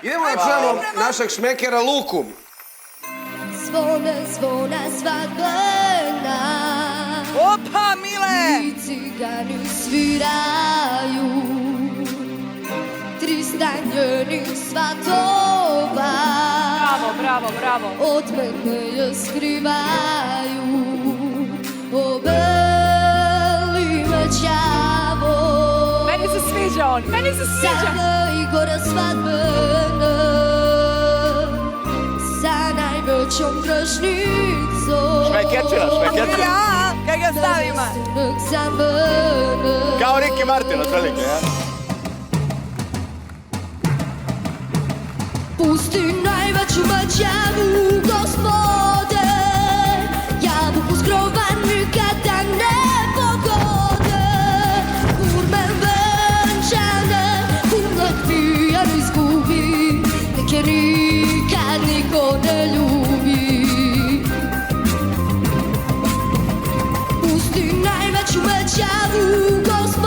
Idemo da čujemo našeg šmekera Luku. Zvone, zvona svadbena. Opa, Mile! I cigani sviraju. 300 njenih svatova. Bravo, bravo, bravo. Od mene je skrivaju. O beli me đavo. Meni se sviđa on, meni se sviđa. Sada i gore svadbena. Sa najvećom grešnicom. Šmekerčina, šmekerčina. Ja, kaj ga stavima? Za mene. Kao Ricky Martin, otprilike, ja? Pusti najveću mađavu, gospode. Jabuku s grova nikada ne pogode. Kurme venčane, kurme pijan izgubi. Nek je nikad niko ne ljubi. Pusti najveću mađavu, gospode.